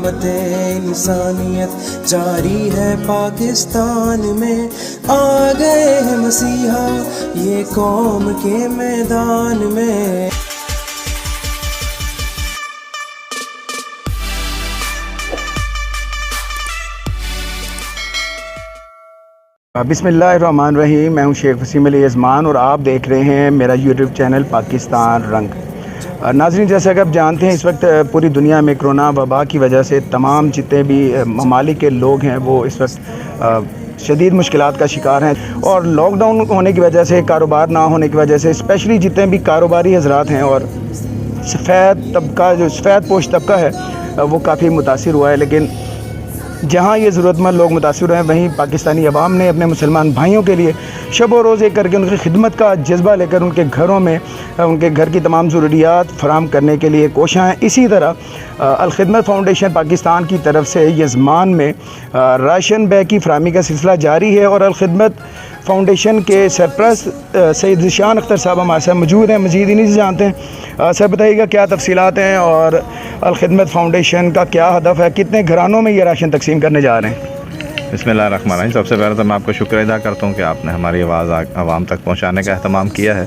خدمت انسانیت جاری ہے پاکستان میں، آ گئے ہیں مسیحا یہ قوم کے میدان میں۔ بسم اللہ الرحمن الرحیم، میں ہوں شیخ وسیم علی یزمان اور آپ دیکھ رہے ہیں میرا یوٹیوب چینل پاکستان رنگ۔ ناظرین، جیسا کہ آپ جانتے ہیں اس وقت پوری دنیا میں کرونا وبا کی وجہ سے تمام جتنے بھی ممالک کے لوگ ہیں وہ اس وقت شدید مشکلات کا شکار ہیں، اور لاک ڈاؤن ہونے کی وجہ سے، کاروبار نہ ہونے کی وجہ سے اسپیشلی جتنے بھی کاروباری حضرات ہیں اور سفید پوش طبقہ ہے وہ کافی متاثر ہوا ہے۔ لیکن جہاں یہ ضرورت مند لوگ متاثر ہوئے ہیں، وہیں پاکستانی عوام نے اپنے مسلمان بھائیوں کے لیے شب و روز ایک کر کے ان کی خدمت کا جذبہ لے کر ان کے گھروں میں ان کے گھر کی تمام ضروریات فراہم کرنے کے لیے کوشاں ہیں۔ اسی طرح الخدمت فاؤنڈیشن پاکستان کی طرف سے یزمان میں راشن بیگ کی فراہمی کا سلسلہ جاری ہے، اور الخدمت فاؤنڈیشن کے سرپرست سید ذیشان اختر صاحب ہمارے ساتھ موجود ہیں۔ مزید انہیں سے جانتے ہیں۔ سر بتائیے گا کیا تفصیلات ہیں اور الخدمت فاؤنڈیشن کا کیا ہدف ہے، کتنے گھرانوں میں یہ راشن تقسیم کرنے جا رہے ہیں؟ بسم اللہ الرحمن الرحیم۔ سب سے پہلے تو میں آپ کو شکر ادا کرتا ہوں کہ آپ نے ہماری آواز عوام تک پہنچانے کا اہتمام کیا ہے۔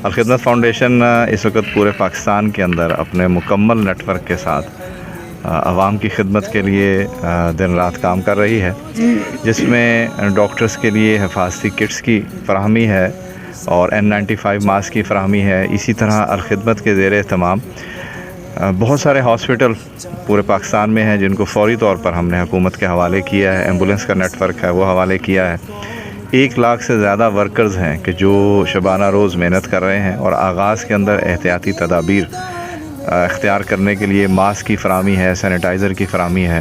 الخدمت فاؤنڈیشن اس وقت پورے پاکستان کے اندر اپنے مکمل نیٹ ورک کے ساتھ عوام کی خدمت کے لیے دن رات کام کر رہی ہے، جس میں ڈاکٹرز کے لیے حفاظتی کٹس کی فراہمی ہے اور N95 ماسک کی فراہمی ہے۔ اسی طرح الخدمت کے زیر اہتمام بہت سارے ہاسپٹل پورے پاکستان میں ہیں جن کو فوری طور پر ہم نے حکومت کے حوالے کیا ہے۔ ایمبولینس کا نیٹ ورک ہے وہ حوالے کیا ہے۔ 1 لاکھ سے زیادہ ورکرز ہیں کہ جو شبانہ روز محنت کر رہے ہیں، اور آغاز کے اندر احتیاطی تدابیر اختیار کرنے کے لیے ماسک کی فراہمی ہے، سینیٹائزر کی فراہمی ہے۔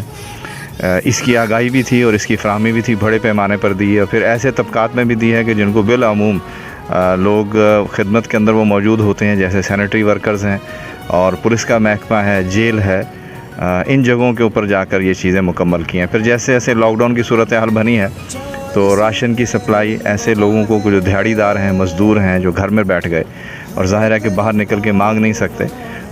اس کی آگاہی بھی تھی اور اس کی فراہمی بھی تھی، بڑے پیمانے پر دی ہے، اور پھر ایسے طبقات میں بھی دی ہے کہ جن کو بالعموم لوگ خدمت کے اندر وہ موجود ہوتے ہیں، جیسے سینیٹری ورکرز ہیں اور پولیس کا محکمہ ہے، جیل ہے۔ ان جگہوں کے اوپر جا کر یہ چیزیں مکمل کی ہیں۔ پھر جیسے جیسے لاک ڈاؤن کی صورتحال بنی ہے تو راشن کی سپلائی ایسے لوگوں کو جو دیہڑی دار ہیں، مزدور ہیں، جو گھر میں بیٹھ گئے اور ظاہر ہے کہ باہر نکل کے مانگ نہیں سکتے،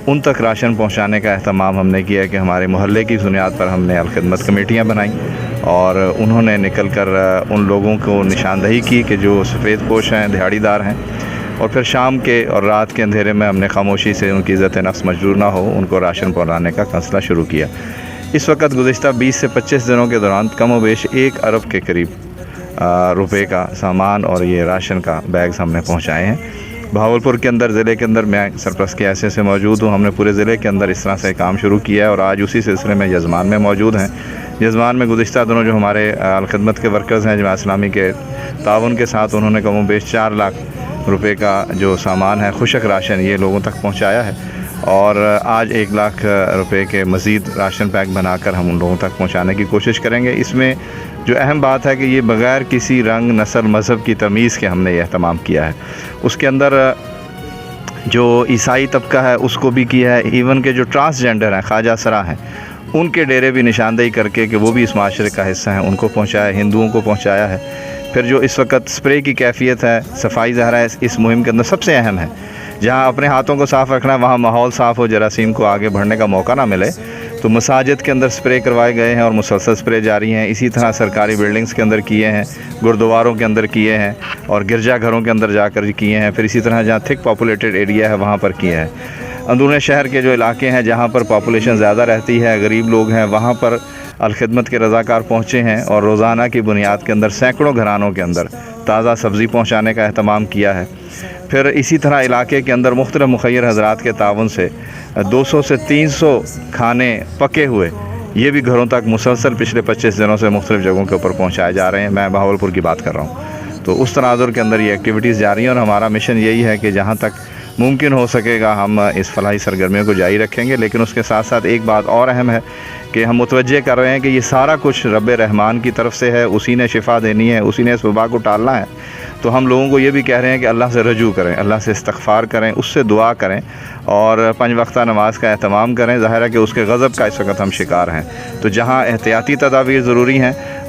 ان تک راشن پہنچانے کا اہتمام ہم نے کیا ہے کہ ہمارے محلے کی بنیاد پر ہم نے الخدمت کمیٹیاں بنائیں، اور انہوں نے نکل کر ان لوگوں کو نشاندہی کی کہ جو سفید پوش ہیں، دیہڑی دار ہیں، اور پھر شام کے اور رات کے اندھیرے میں ہم نے خاموشی سے ان کی عزت نفس مجروح نہ ہو ان کو راشن پہنچانے کا سلسلہ شروع کیا۔ اس وقت گزشتہ 20 سے 25 دنوں کے دوران کم و بیش 1 ارب کے قریب روپے کا سامان اور یہ راشن کا بیگز ہم نے پہنچائے ہیں۔ بہاولپور کے اندر، ضلع کے اندر میں سرپرست کے حیثیت سے موجود ہوں۔ ہم نے پورے ضلع کے اندر اس طرح سے کام شروع کیا ہے، اور آج اسی سلسلے میں یزمان میں موجود ہیں۔ یزمان میں گزشتہ دنوں جو ہمارے الخدمت کے ورکرز ہیں جماعت اسلامی کے تعاون کے ساتھ، انہوں نے کم و بیش 4 لاکھ روپے کا جو سامان ہے، خشک راشن، یہ لوگوں تک پہنچایا ہے، اور آج 1 لاکھ روپے کے مزید راشن پیک بنا کر ہم ان لوگوں تک پہنچانے کی کوشش کریں گے۔ اس میں جو اہم بات ہے کہ یہ بغیر کسی رنگ، نسل، مذہب کی تمیز کے ہم نے یہ اہتمام کیا ہے۔ اس کے اندر جو عیسائی طبقہ ہے اس کو بھی کیا ہے، ایون کہ جو ٹرانسجینڈر ہیں، خواجہ سرا ہیں، ان کے ڈیرے بھی نشاندہی کر کے کہ وہ بھی اس معاشرے کا حصہ ہیں، ان کو پہنچایا ہے، ہندوؤں کو پہنچایا ہے۔ پھر جو اس وقت سپرے کی کیفیت ہے، صفائی ظاہر ہے اس مہم کے اندر سب سے اہم ہے۔ جہاں اپنے ہاتھوں کو صاف رکھنا ہے وہاں ماحول صاف ہو، جراثیم کو آگے بڑھنے کا موقع نہ ملے، تو مساجد کے اندر سپرے کروائے گئے ہیں اور مسلسل سپرے جاری ہیں۔ اسی طرح سرکاری بلڈنگز کے اندر کیے ہیں، گردواروں کے اندر کیے ہیں، اور گرجا گھروں کے اندر جا کر کیے ہیں۔ پھر اسی طرح جہاں تھک پاپولیٹڈ ایریا ہے وہاں پر کیے ہیں۔ اندرون شہر کے جو علاقے ہیں جہاں پر پاپولیشن زیادہ رہتی ہے، غریب لوگ ہیں، وہاں پر الخدمت کے رضاکار پہنچے ہیں، اور روزانہ کی بنیاد کے اندر سینکڑوں گھرانوں کے اندر تازہ سبزی پہنچانے کا اہتمام کیا ہے۔ پھر اسی طرح علاقے کے اندر مختلف مخیر حضرات کے تعاون سے 200 سے 300 کھانے پکے ہوئے یہ بھی گھروں تک مسلسل پچھلے 25 دنوں سے مختلف جگہوں کے اوپر پہنچائے جا رہے ہیں۔ میں بہاولپور کی بات کر رہا ہوں، تو اس تناظر کے اندر یہ ایکٹیویٹیز جاری ہیں، اور ہمارا مشن یہی ہے کہ جہاں تک ممکن ہو سکے گا ہم اس فلاحی سرگرمیوں کو جاری رکھیں گے۔ لیکن اس کے ساتھ ساتھ ایک بات اور اہم ہے کہ ہم متوجہ کر رہے ہیں کہ یہ سارا کچھ رب رحمان کی طرف سے ہے، اسی نے شفا دینی ہے، اسی نے اس وبا کو ٹالنا ہے۔ تو ہم لوگوں کو یہ بھی کہہ رہے ہیں کہ اللہ سے رجوع کریں، اللہ سے استغفار کریں، اس سے دعا کریں، اور 5 وقتہ نماز کا اہتمام کریں۔ ظاہر ہے کہ اس کے غضب کا اس وقت ہم شکار ہیں، تو جہاں احتیاطی تدابیر ضروری ہیں